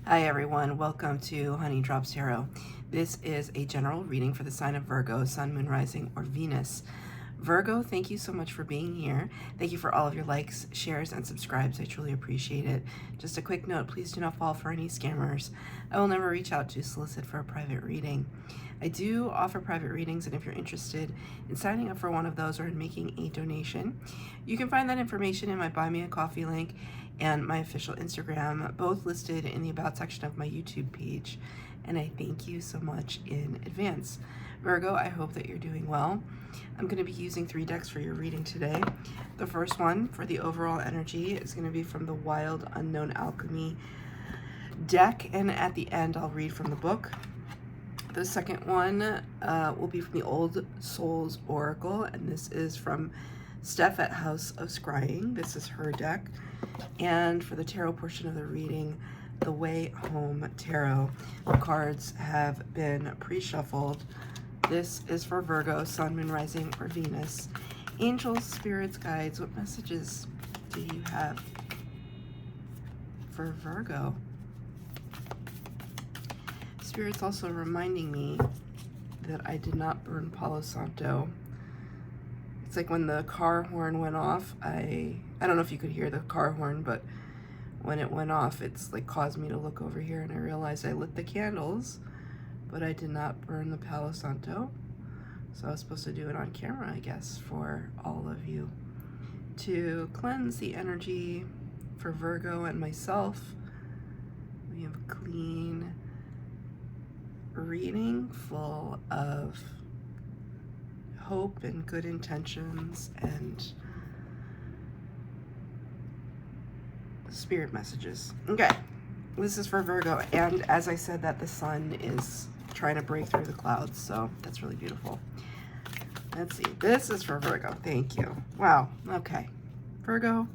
Hi everyone, welcome to Honey Drops Tarot. This is a general reading for the sign of Virgo, Sun, Moon, Rising, or Venus. Virgo, thank you so much for being here. Thank you for all of your likes, shares, and subscribes. I truly appreciate it. Just a quick note, please do not fall for any scammers. I will never reach out to solicit for a private reading. I do offer private readings, and if you're interested in signing up for one of those or in making a donation, you can find that information in my Buy Me a Coffee link and my official Instagram, both listed in the About section of my YouTube page. And I thank you so much in advance. Virgo, I hope that you're doing well. I'm going to be using 3 decks for your reading today. The first one for the overall energy is going to be from the Wild Unknown Alchemy deck, and at the end I'll read from the book. The second one will be from the Old Souls Oracle, and this is from Steph at House of Scrying. This is her deck. And for the tarot portion of the reading, the Way Home Tarot. The cards have been pre-shuffled. This is for Virgo, Sun, Moon, Rising, or Venus. Angels, spirits, guides, what messages do you have for Virgo? Spirit's also reminding me that I did not burn Palo Santo. It's like when the car horn went off, I don't know if you could hear the car horn, but when it went off, it's like caused me to look over here, and I realized I lit the candles, but I did not burn the Palo Santo. So I was supposed to do it on camera, I guess, for all of you. To cleanse the energy for Virgo and myself, we have a clean reading full of hope and good intentions and spirit messages. Okay, this is for Virgo, and as I said, that the sun is trying to break through the clouds, so that's really beautiful. Let's see, this is for Virgo. Thank you. Wow. Okay, Virgo.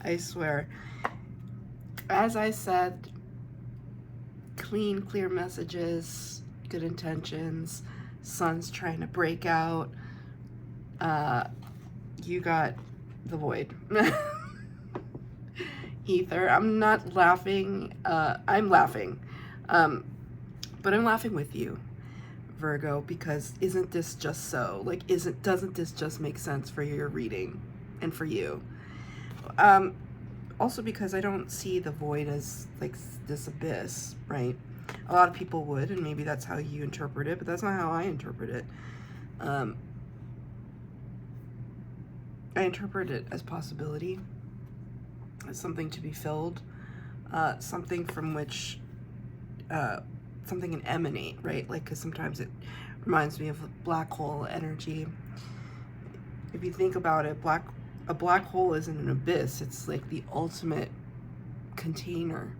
I swear, as I said, clean, clear messages, good intentions, sun's trying to break out. You got the void. Ether. I'm not laughing. I'm laughing. But I'm laughing with you, Virgo, because isn't this just so? Like, doesn't this just make sense for your reading and for you? Also because I don't see the void as like this abyss, right? A lot of people would, and maybe that's how you interpret it, but that's not how I interpret it. I interpret it as possibility, as something to be filled, something from which something can emanate, right? Like, because sometimes it reminds me of black hole energy. If you think about it, a black hole isn't an abyss. It's like the ultimate container,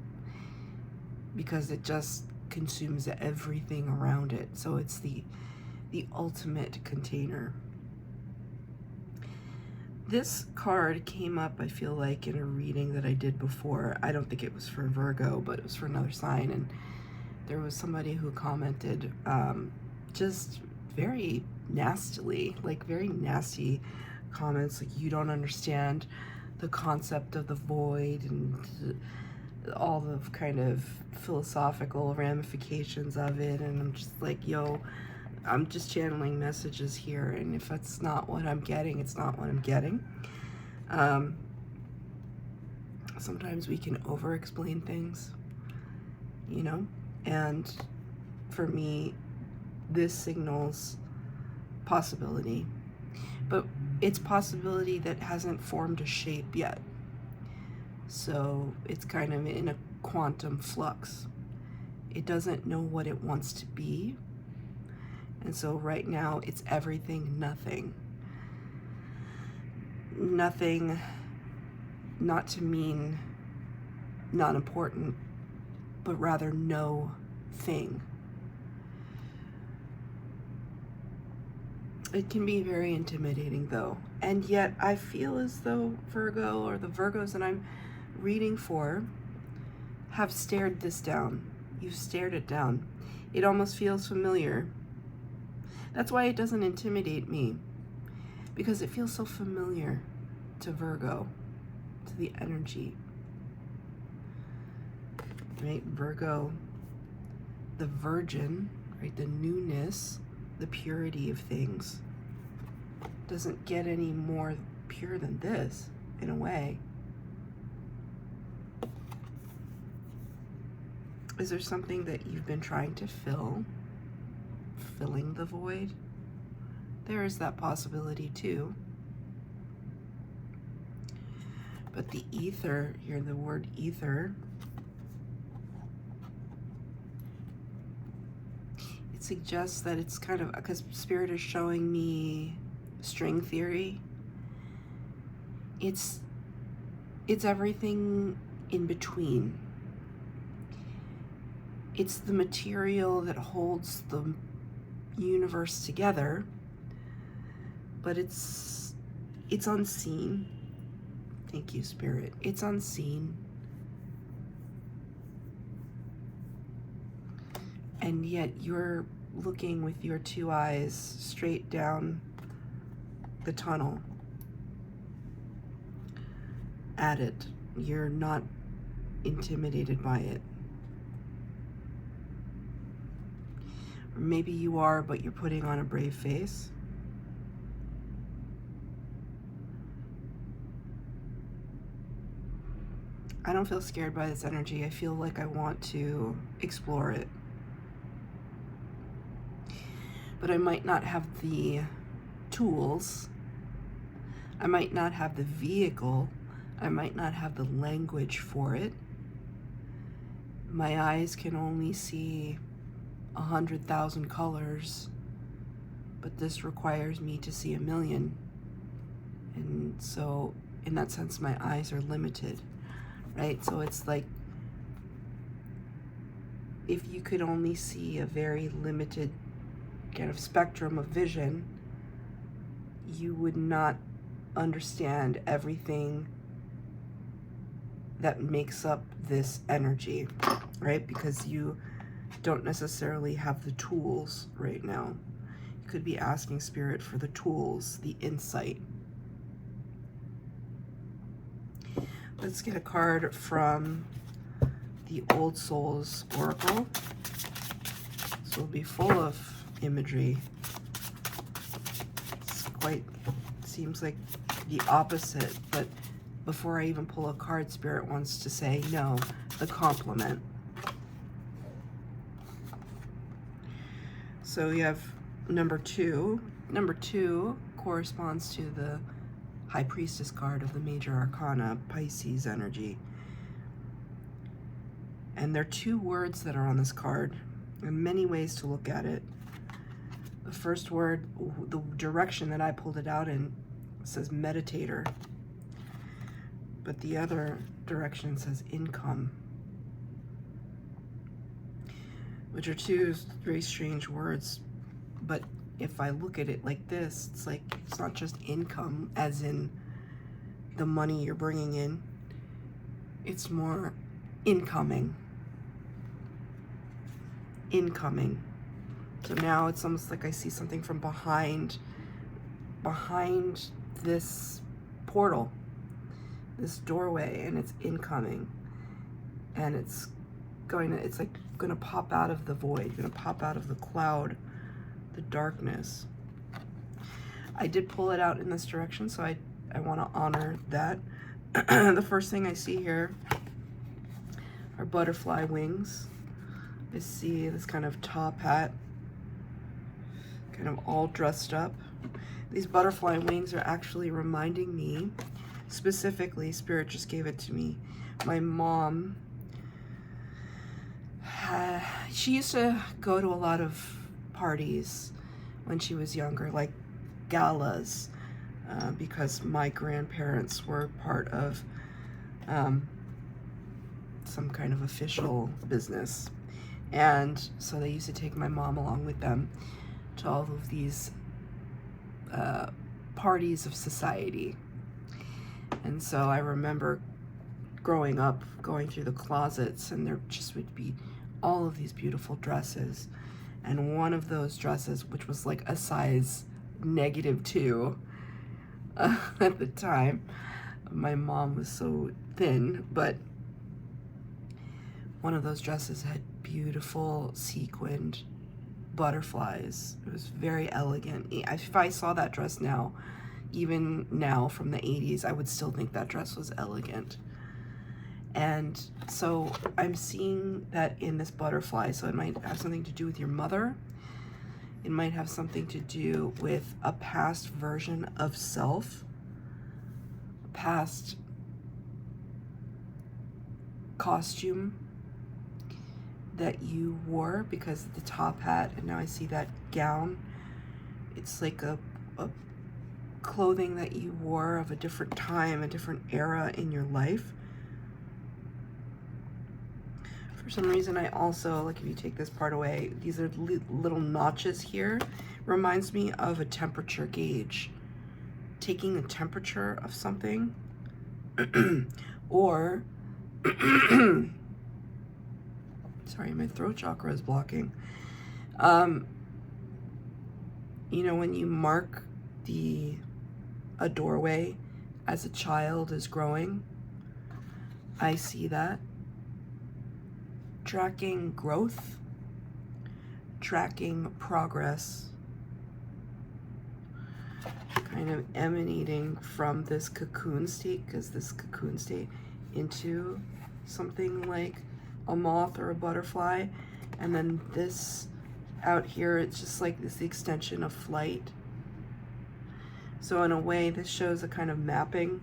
because it just consumes everything around it. So it's the ultimate container. This card came up, I feel like, in a reading that I did before. I don't think it was for Virgo, but it was for another sign, and there was somebody who commented just very nastily, like very nasty comments, like, you don't understand the concept of the void and all the kind of philosophical ramifications of it. And I'm just like, yo, I'm just channeling messages here, and if that's not what I'm getting, it's not what I'm getting. Sometimes we can over-explain things, you know, and for me, this signals possibility, but it's possibility that hasn't formed a shape yet. So it's kind of in a quantum flux. It doesn't know what it wants to be. And so right now it's everything, nothing. Nothing, not to mean not important, but rather no thing. It can be very intimidating though. And yet I feel as though Virgo, or the Virgos that I'm reading for, have stared this down. You've stared it down. It almost feels familiar. That's why it doesn't intimidate me, because it feels so familiar to Virgo, to the energy. right? Virgo, the virgin, right? The newness, the purity of things. Doesn't get any more pure than this, in a way. Is there something that you've been trying to fill? Filling the void? There is that possibility too. But the ether, here the word ether, it suggests that it's kind of, because Spirit is showing me string theory. It's everything in between. It's the material that holds the universe together, but it's unseen. Thank you, Spirit. It's unseen. And yet you're looking with your two eyes straight down the tunnel at it. You're not intimidated by it. Or maybe you are, but you're putting on a brave face. I don't feel scared by this energy. I feel like I want to explore it. But I might not have the tools. I might not have the vehicle. I might not have the language for it. My eyes can only see 100,000 colors, but this requires me to see 1,000,000. And so in that sense, my eyes are limited, right? So it's like, if you could only see a very limited kind of spectrum of vision, you would not understand everything that makes up this energy, right? Because you don't necessarily have the tools right now. You could be asking Spirit for the tools, the insight. Let's get a card from the Old Souls Oracle. This will be full of imagery. It's quite, seems like the opposite, but before I even pull a card, Spirit wants to say, no, the complement. So we have number 2. Number 2 corresponds to the High Priestess card of the Major Arcana, Pisces energy. And there are 2 words that are on this card, and many ways to look at it. The first word, the direction that I pulled it out in, says meditator. But the other direction says income, which are 2 very strange words. But if I look at it like this, it's like, it's not just income as in the money you're bringing in. It's more incoming. Incoming. So now it's almost like I see something from behind this portal, this doorway, and it's incoming, and it's like gonna pop out of the void, gonna pop out of the cloud, the darkness. I did pull it out in this direction, so I want to honor that. The first thing I see here are butterfly wings. I see this kind of top hat, kind of all dressed up. These butterfly wings are actually reminding me, specifically, Spirit just gave it to me. My mom, she used to go to a lot of parties when she was younger, like galas, because my grandparents were part of some kind of official business. And so they used to take my mom along with them to all of these parties of society. And so I remember growing up, going through the closets, and there just would be all of these beautiful dresses. And one of those dresses, which was like a size -2 at the time, my mom was so thin, but One of those dresses had beautiful sequined butterflies. It was very elegant. If I saw that dress now, even now from the 80s, I would still think that dress was elegant. And so I'm seeing that in this butterfly. So it might have something to do with your mother. It might have something to do with a past version of self, past costume that you wore, because the top hat, and now I see that gown. It's like a clothing that you wore of a different time, a different era in your life. For some reason, I also, like if you take this part away, these are little notches here. Reminds me of a temperature gauge. Taking the temperature of something. Or, sorry, my throat chakra is blocking. You know, when you mark a doorway as a child is growing, I see that. Tracking growth, tracking progress, kind of emanating from this cocoon state, because this cocoon state into something like a moth or a butterfly, and then this out here, it's just like this extension of flight. So in a way, this shows a kind of mapping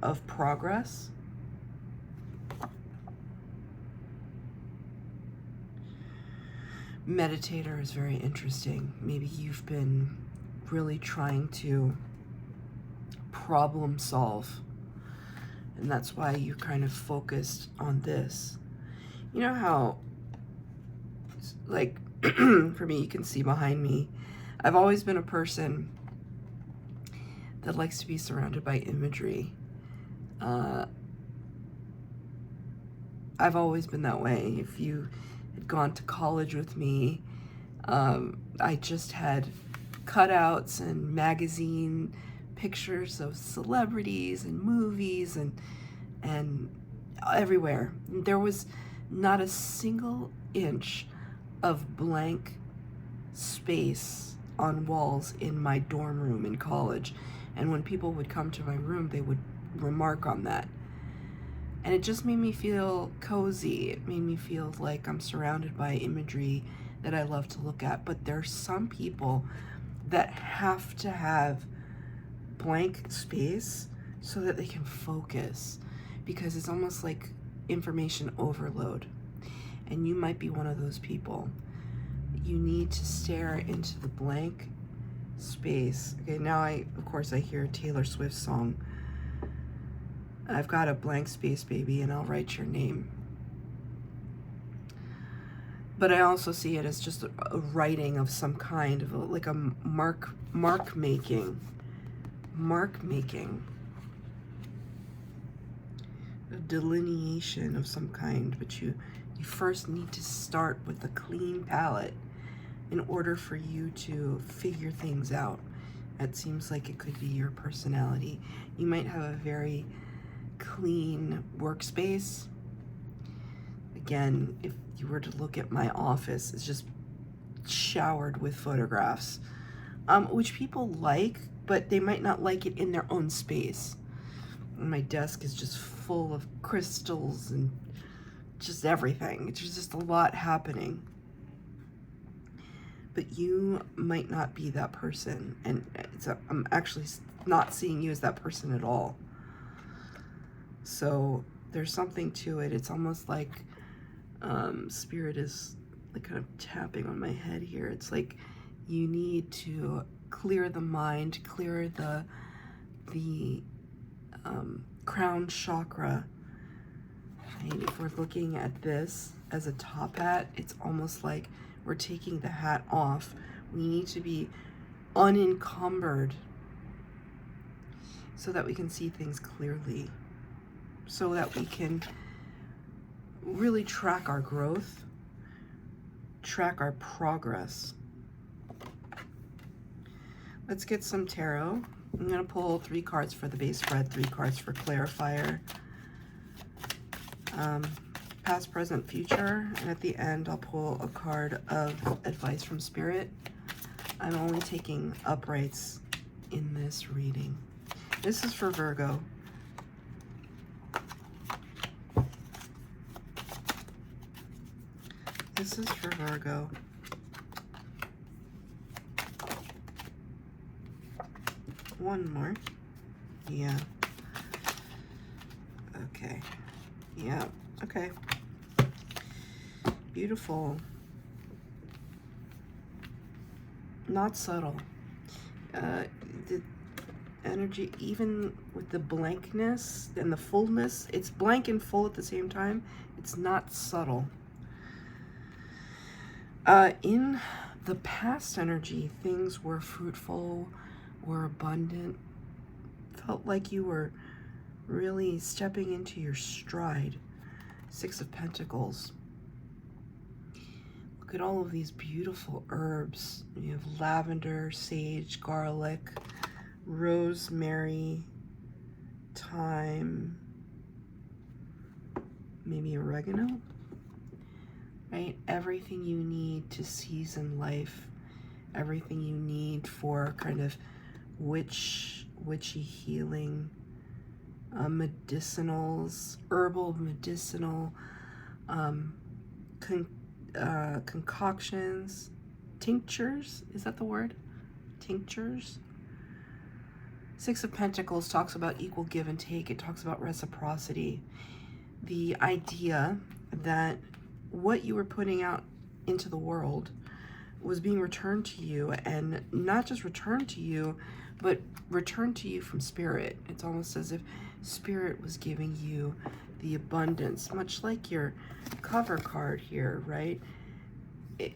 of progress. Meditator is very interesting. Maybe you've been really trying to problem solve, and that's why you kind of focused on this. You know how, like, for me, you can see behind me, I've always been a person that likes to be surrounded by imagery. I've always been that way. If you had gone to college with me, I just had cutouts and magazine pictures of celebrities and movies and everywhere. There was not a single inch of blank space on walls in my dorm room in college. And when people would come to my room, they would remark on that. And it just made me feel cozy. It made me feel like I'm surrounded by imagery that I love to look at. But there's some people that have to have blank space so that they can focus, because it's almost like information overload. And you might be one of those people. You need to stare into the blank space. Okay, now of course I hear a Taylor Swift song. I've got a blank space, baby, and I'll write your name. But I also see it as just a writing of some kind, of like a mark making, a delineation of some kind. But you first need to start with a clean palette in order for you to figure things out. It seems like it could be your personality. You might have a very clean workspace. Again, if you were to look at my office, it's just showered with photographs, which people like, but they might not like it in their own space. And my desk is just full of crystals and just everything. It's just a lot happening. But you might not be that person, and I'm actually not seeing you as that person at all. So there's something to it. It's almost like Spirit is like kind of tapping on my head here. It's like you need to clear the mind, clear the crown chakra. And if we're looking at this as a top hat, it's almost like we're taking the hat off. We need to be unencumbered so that we can see things clearly, so that we can really track our growth, track our progress. Let's get some tarot. I'm going to pull 3 cards for the base spread, 3 cards for clarifier. Past, present, future, and at the end I'll pull a card of advice from Spirit. I'm only taking uprights in this reading. This is for Virgo. This is for Virgo. One more. Yeah. Okay. Yeah. Okay. Beautiful. Not subtle. The energy, even with the blankness and the fullness, it's blank and full at the same time. It's not subtle. In the past energy, things were fruitful, were abundant, felt like you were really stepping into your stride. Six of Pentacles. Look at all of these beautiful herbs. You have lavender, sage, garlic, rosemary, thyme, maybe oregano. Right? Everything you need to season life, everything you need for kind of witchy healing, medicinals, herbal medicinal concoctions, tinctures, is that the word? Tinctures. Six of Pentacles talks about equal give and take. It talks about reciprocity. The idea that what you were putting out into the world was being returned to you, and not just returned to you, but returned to you from Spirit. It's almost as if Spirit was giving you the abundance, much like your cover card here, right?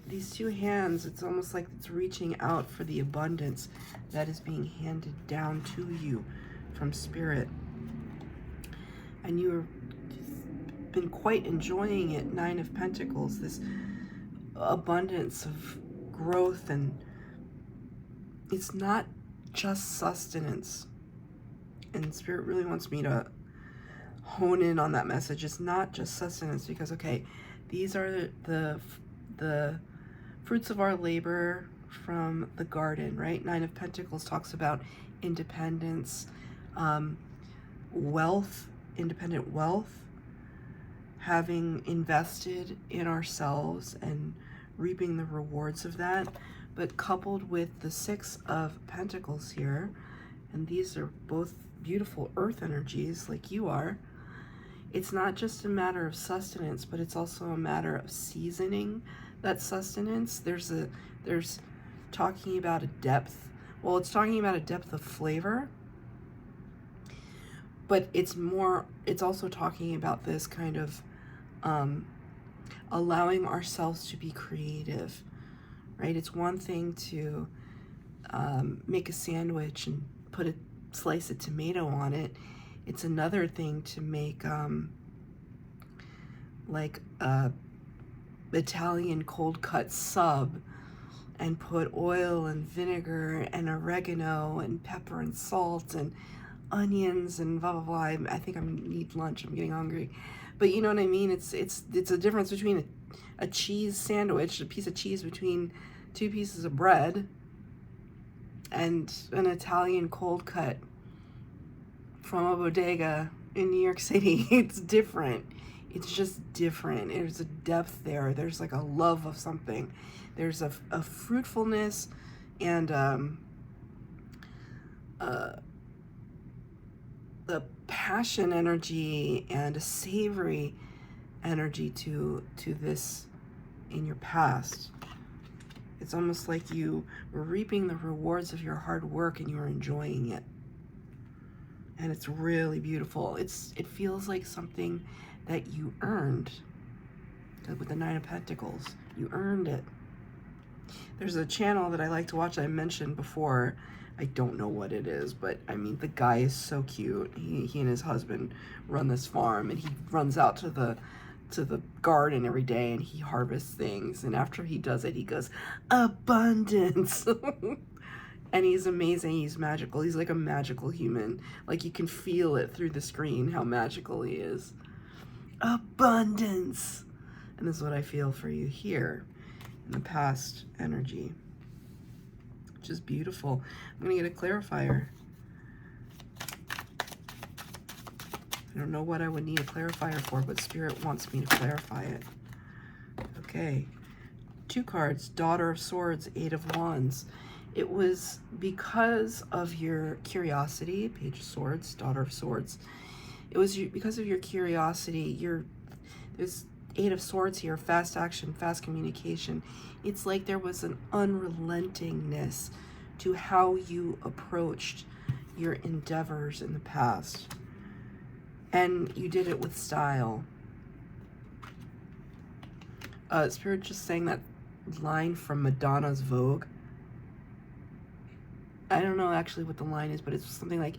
These two hands, it's almost like it's reaching out for the abundance that is being handed down to you from Spirit. And you've been quite enjoying it. Nine of Pentacles, this abundance of growth, and it's not just sustenance. And Spirit really wants me to hone in on that message. It's not just sustenance, because okay, these are the fruits of our labor from the garden, right? Nine of Pentacles talks about independence, wealth, independent wealth, having invested in ourselves and reaping the rewards of that. But coupled with the Six of Pentacles here, and these are both beautiful earth energies like you are, it's not just a matter of sustenance, but it's also a matter of seasoning that sustenance. There's talking about a depth. Well, it's talking about a depth of flavor, but it's also talking about this kind of allowing ourselves to be creative, right? It's one thing to make a sandwich and put a slice of tomato on it. It's another thing to make like a Italian cold cut sub and put oil and vinegar and oregano and pepper and salt and onions and blah blah blah. I think I need lunch. I'm getting hungry, but you know what I mean. It's a difference between a cheese sandwich, a piece of cheese between two pieces of bread, and an Italian cold cut from a bodega in New York City. It's different. It's just different. There's a depth there. There's like a love of something. There's a fruitfulness and the passion energy and a savory energy to this in your past. It's almost like you were reaping the rewards of your hard work and you were enjoying it. And it's really beautiful. It feels like something that you earned. With the Nine of Pentacles, you earned it. There's a channel that I like to watch, I mentioned before. I don't know what it is, but I mean, the guy is so cute. He and his husband run this farm, and he runs out to the garden every day and he harvests things. And after he does it, he goes, abundance. And he's amazing. He's magical. He's like a magical human. Like you can feel it through the screen how magical he is. abundance. And this is what I feel for you here in the past energy, which is beautiful. I'm going to get a clarifier. I don't know what I would need a clarifier for, but Spirit wants me to clarify it. Okay. 2 cards, Daughter of Swords, 8 of Wands. It was because of your curiosity, Page of Swords, Daughter of Swords. It was because of your curiosity. There's 8 of Swords here, fast action, fast communication. It's like there was an unrelentingness to how you approached your endeavors in the past. And you did it with style. Spirit just saying that line from Madonna's Vogue. I don't know actually what the line is, but it's something like,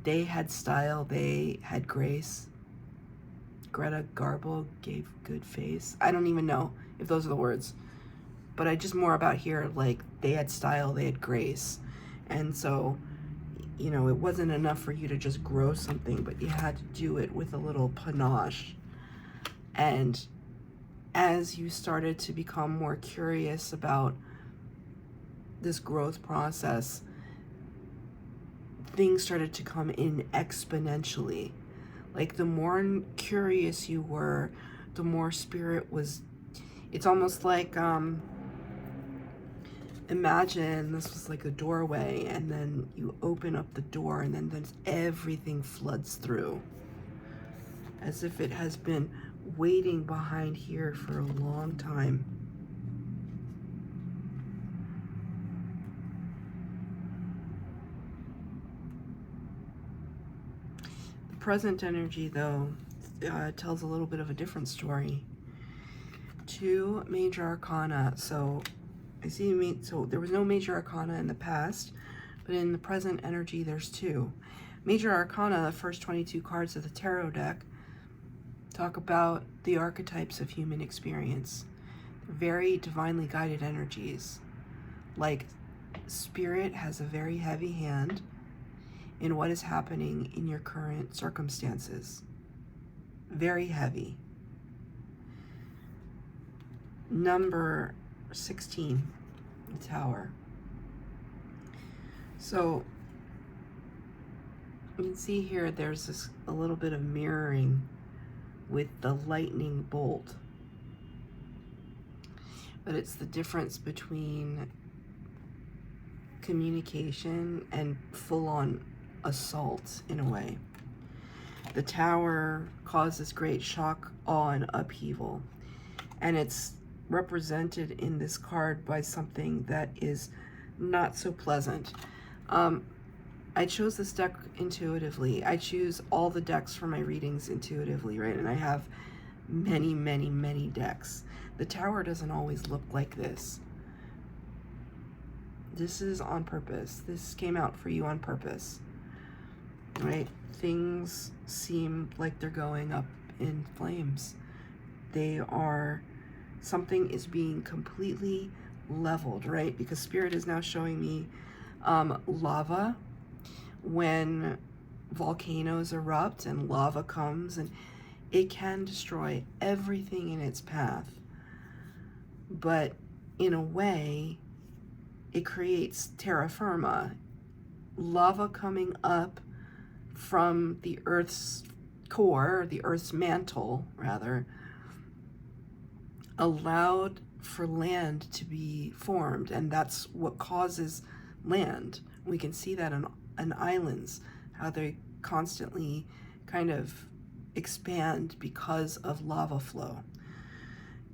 they had style, they had grace. Greta Garbo gave good face. I don't even know if those are the words. But I just more about here, like, they had style, they had grace. And so, you know, it wasn't enough for you to just grow something, but you had to do it with a little panache. And as you started to become more curious about this growth process, things started to come in exponentially. Like, the more curious you were, the more Spirit was, it's almost like, imagine this was like a doorway, and then you open up the door, and then everything floods through. As if it has been waiting behind here for a long time. The present energy, though, tells a little bit of a different story. 2 major arcana. So I see so there was no major arcana in the past, but in the present energy there's 2. Major arcana, the first 22 cards of the tarot deck, talk about the archetypes of human experience. They're very divinely guided energies. Like, Spirit has a very heavy hand in what is happening in your current circumstances. Very heavy. Number 16, the Tower. So you can see here there's a little bit of mirroring with the lightning bolt. But it's the difference between communication and full-on assault in a way. The Tower causes great shock, awe, and upheaval. And it's represented in this card by something that is not so pleasant. I chose this deck intuitively. I choose all the decks for my readings intuitively, right? And I have many, many, many decks. The Tower doesn't always look like this. This is on purpose. This came out for you on purpose, right? Things seem like they're going up in flames. Something is being completely leveled, right? Because Spirit is now showing me lava. When volcanoes erupt and lava comes, and it can destroy everything in its path. But in a way, it creates terra firma. Lava coming up from the Earth's core, the Earth's mantle, rather, allowed for land to be formed, and that's what causes land. We can see that on islands, how they constantly kind of expand because of lava flow.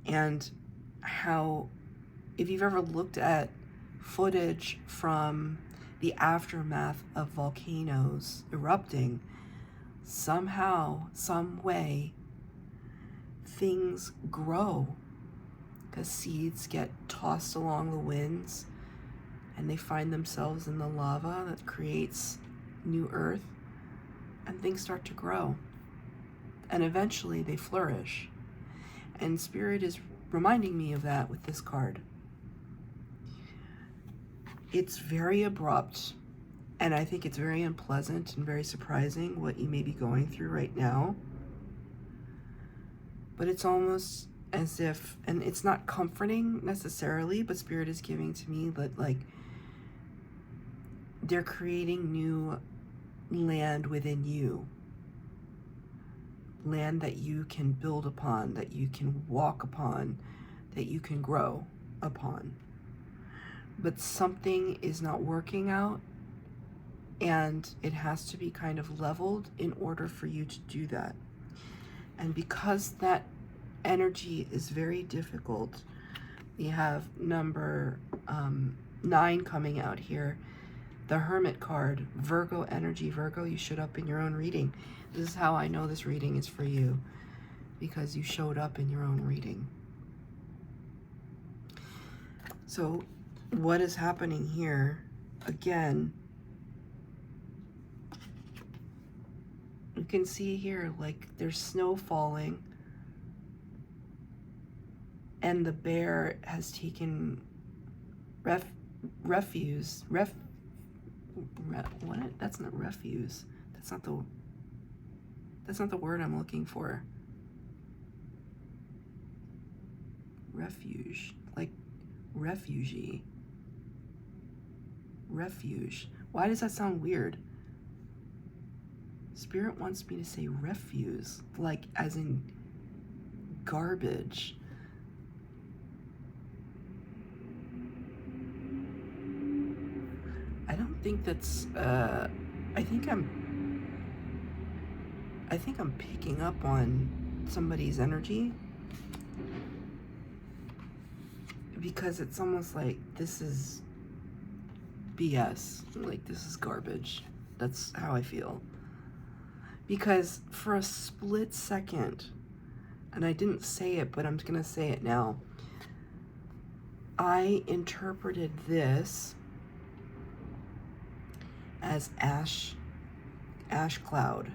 And how, if you've ever looked at footage from the aftermath of volcanoes erupting, somehow, some way, things grow, because seeds get tossed along the winds and they find themselves in the lava that creates new earth, and things start to grow, and eventually they flourish. And Spirit is reminding me of that with this card. It's very abrupt, and I think it's very unpleasant and very surprising what you may be going through right now. but it's almost as if, and it's not comforting necessarily, but Spirit is giving to me that, like, they're creating new land within you. Land that you can build upon, that you can walk upon, that you can grow upon. But something is not working out, and it has to be kind of leveled in order for you to do that. And because that energy is very difficult, we have number 9 coming out here. The Hermit card, Virgo energy. Virgo, you showed up in your own reading. This is how I know this reading is for you, because you showed up in your own reading. So what is happening here? Again, you can see here, like, there's snow falling, and the bear has taken refuse. What? That's not refuse. That's not the word I'm looking for. Refuge, like refugee. Refuge. Why does that sound weird? Spirit wants me to say refuse, like as in garbage. I don't think that's, I think I'm picking up on somebody's energy, because it's almost like this is BS, like this is garbage. That's how I feel. Because for a split second, and I didn't say it, but I'm gonna say it now, I interpreted this as ash cloud.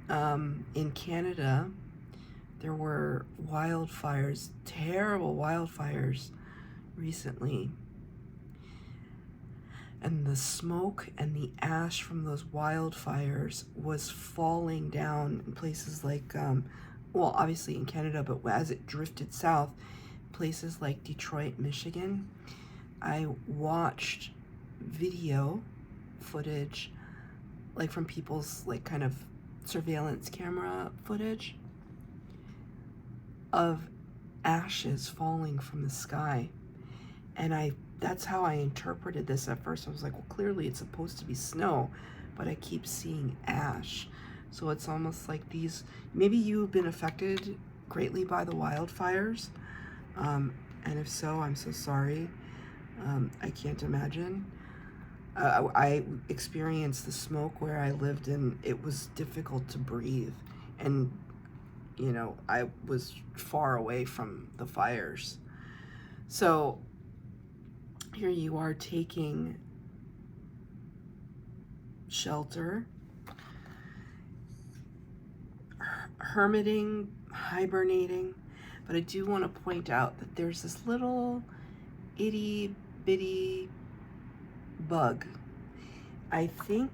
In Canada, there were wildfires, terrible wildfires recently. And the smoke and the ash from those wildfires was falling down in places like, well, obviously in Canada, but as it drifted south, places like Detroit, Michigan. I watched video footage, like from people's like kind of surveillance camera footage of ashes falling from the sky. And that's how I interpreted this at first. I was like, well, clearly it's supposed to be snow, but I keep seeing ash. So it's almost like these, maybe you've been affected greatly by the wildfires. And if so, I'm so sorry. I can't imagine. I experienced the smoke where I lived, and it was difficult to breathe. And, you know, I was far away from the fires. So here you are taking shelter, hermiting, hibernating. But I do want to point out that there's this little itty bitty bug. I think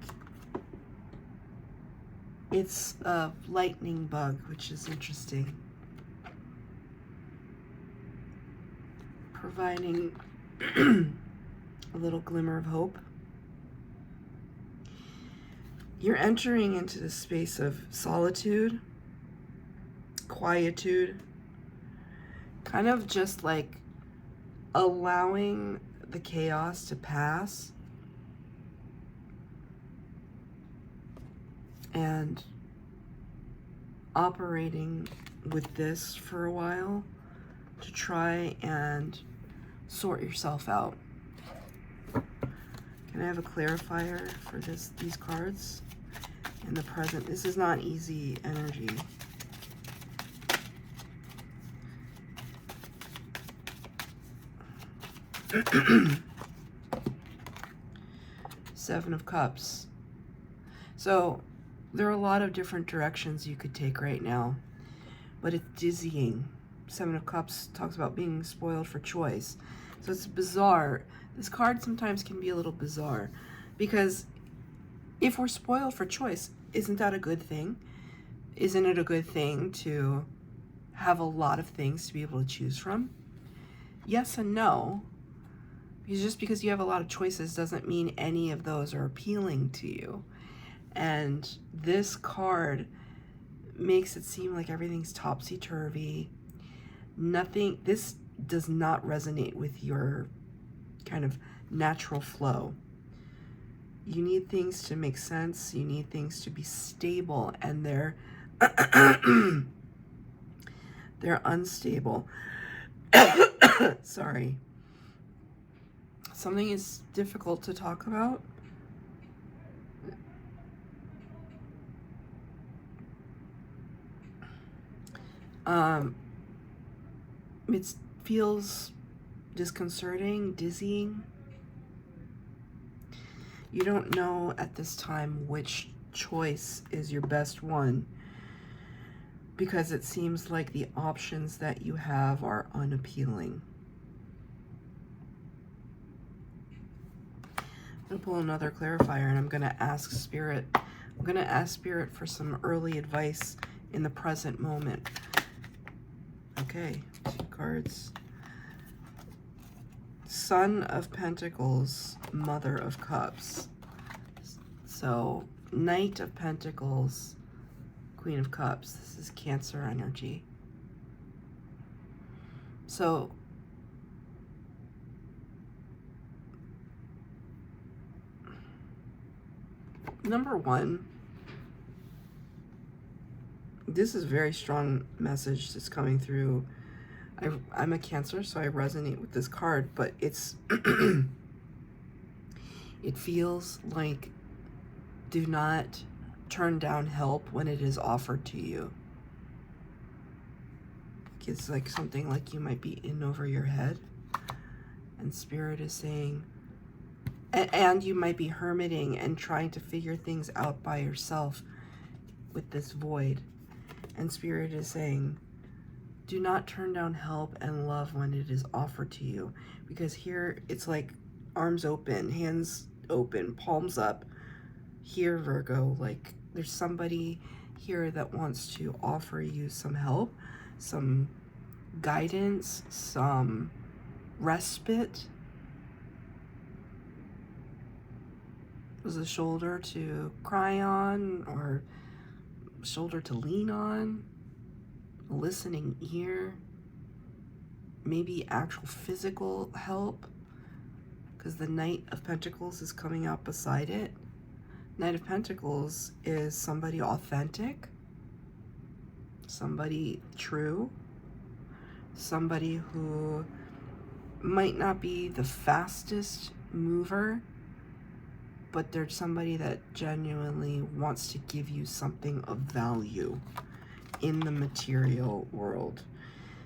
it's a lightning bug, which is interesting. Providing a little glimmer of hope. You're entering into the space of solitude, quietude, kind of just like allowing the chaos to pass and operating with this for a while to try and sort yourself out. Can I have a clarifier for these cards in the present? This is not easy energy. Seven of Cups. So there are a lot of different directions you could take right now, but it's dizzying. Seven of Cups talks about being spoiled for choice. So it's bizarre. This card sometimes can be a little bizarre, because if we're spoiled for choice, isn't that a good thing? Isn't it a good thing to have a lot of things to be able to choose from? Yes and no. Because just because you have a lot of choices doesn't mean any of those are appealing to you. And this card makes it seem like everything's topsy-turvy. Nothing, this does not resonate with your kind of natural flow. You need things to make sense. You need things to be stable, and they're they're unstable. Sorry. Something is difficult to talk about. It feels disconcerting, dizzying. You don't know at this time which choice is your best one, because it seems like the options that you have are unappealing. I'm going to pull another clarifier, and I'm going to ask Spirit. I'm going to ask Spirit for some early advice in the present moment. Okay, 2 cards. Son of Pentacles, Mother of Cups. So, Knight of Pentacles, Queen of Cups. This is Cancer energy. So, number one, this is a very strong message that's coming through. I'm a Cancer, so I resonate with this card, but it's it feels like do not turn down help when it is offered to you. It's like something like you might be in over your head, and Spirit is saying, and you might be hermiting and trying to figure things out by yourself with this void. And Spirit is saying, do not turn down help and love when it is offered to you. Because here it's like arms open, hands open, palms up. Here, Virgo, like there's somebody here that wants to offer you some help, some guidance, some respite. Was a shoulder to cry on, or shoulder to lean on, a listening ear, maybe actual physical help, because the Knight of Pentacles is coming out beside it. Knight of Pentacles is somebody authentic, somebody true, somebody who might not be the fastest mover, but they're somebody that genuinely wants to give you something of value in the material world.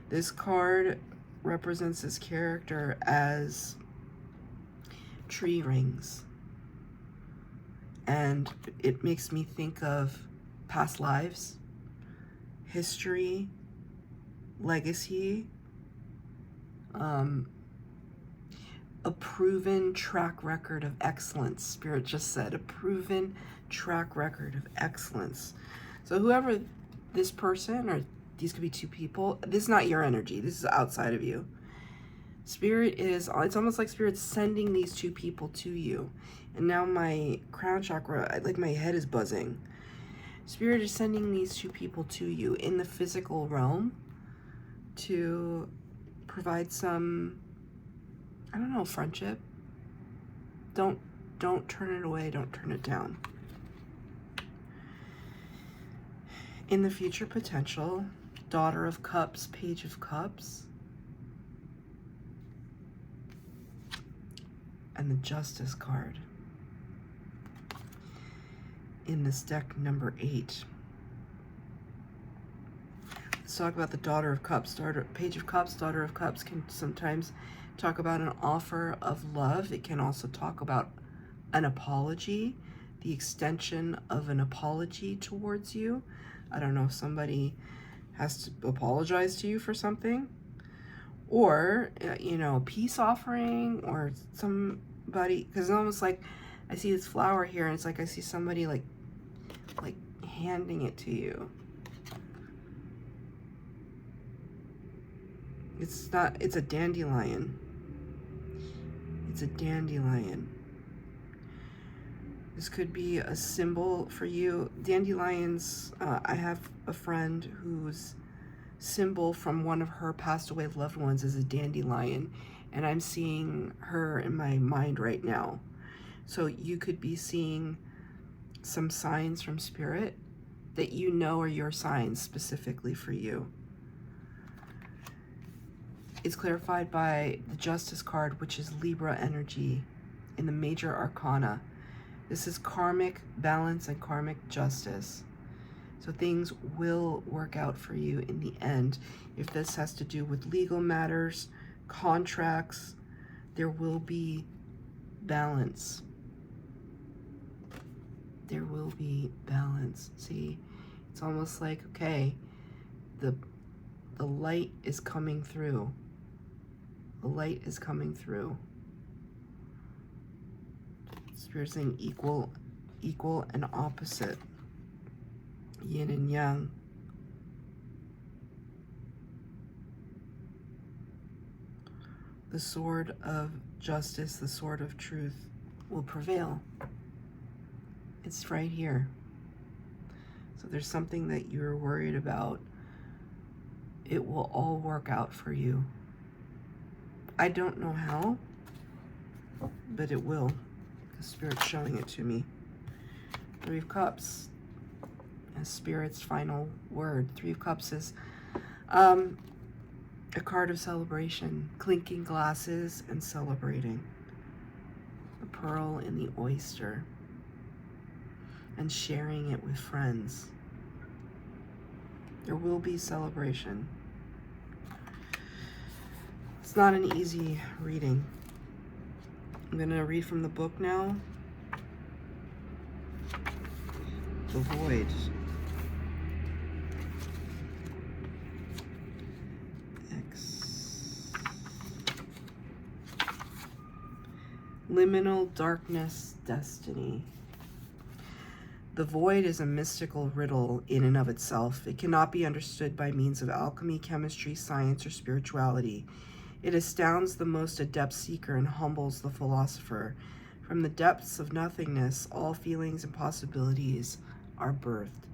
This card represents this character as tree rings, and it makes me think of past lives, history, legacy, a proven track record of excellence. Spirit just said a proven track record of excellence. So whoever this person, or these could be 2 people, this is not your energy, this is outside of you. Spirit is, it's almost like Spirit's sending these 2 people to you. And now my crown chakra, like my head is buzzing. Spirit is sending these 2 people to you in the physical realm to provide some, I don't know, friendship. Don't turn it away, don't turn it down. In the future potential, Daughter of Cups, Page of Cups, and the Justice card in this deck, number 8. Let's talk about the Daughter of Cups. Page of Cups, Daughter of Cups can sometimes talk about an offer of love. It can also talk about an apology, the extension of an apology towards you. I don't know if somebody has to apologize to you for something, or, you know, peace offering, or somebody, because it's almost like I see this flower here, and it's like I see somebody like handing it to you. It's not, it's a dandelion. It's a dandelion. This could be a symbol for you. Dandelions, I have a friend whose symbol from one of her passed away loved ones is a dandelion, and I'm seeing her in my mind right now. So you could be seeing some signs from Spirit that you know are your signs specifically for you. It's clarified by the Justice card, which is Libra energy in the Major Arcana. This is karmic balance and karmic justice. So things will work out for you in the end. If this has to do with legal matters, contracts, there will be balance. There will be balance. See, it's almost like, okay, the light is coming through. The light is coming through. Spirit saying equal and opposite. Yin and yang. The sword of justice, the sword of truth will prevail. It's right here. So there's something that you're worried about. It will all work out for you. I don't know how, but it will. The Spirit's showing it to me. Three of Cups. As Spirit's final word. Three of Cups is a card of celebration. Clinking glasses and celebrating. The pearl in the oyster. And sharing it with friends. There will be celebration. It's not an easy reading. I'm going to read from the book now. The Void. Liminal darkness, destiny. The void is a mystical riddle in and of itself. It cannot be understood by means of alchemy, chemistry, science, or spirituality. It astounds the most adept seeker and humbles the philosopher. From the depths of nothingness, all feelings and possibilities are birthed.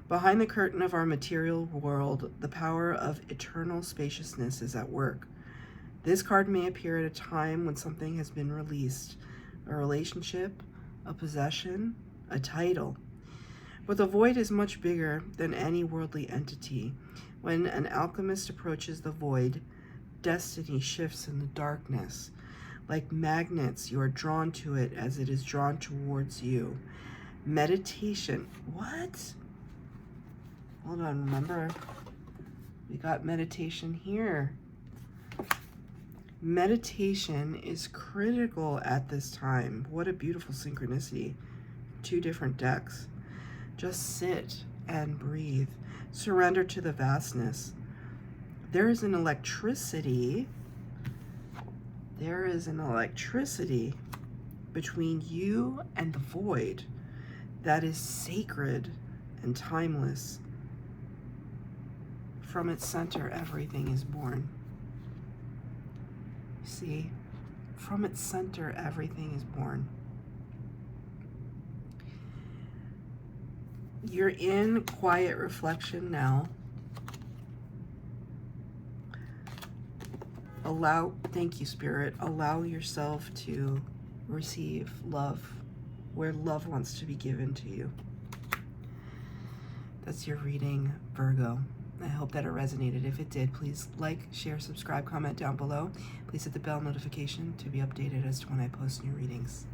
Behind the curtain of our material world, the power of eternal spaciousness is at work. This card may appear at a time when something has been released, a relationship, a possession, a title. But the void is much bigger than any worldly entity. When an alchemist approaches the void, destiny shifts in the darkness. Like magnets, you are drawn to it as it is drawn towards you. Meditation. What? Hold on, remember, we got meditation here. Meditation is critical at this time. What a beautiful synchronicity. Two different decks. Just sit and breathe. Surrender to the vastness. There is an electricity. There is an electricity between you and the void that is sacred and timeless. From its center, everything is born. See, from its center, everything is born. You're in quiet reflection now. Thank you, Spirit, allow yourself to receive love where love wants to be given to you. That's your reading, Virgo. I hope that it resonated. If it did, please like, share, subscribe, comment down below. Please hit the bell notification to be updated as to when I post new readings.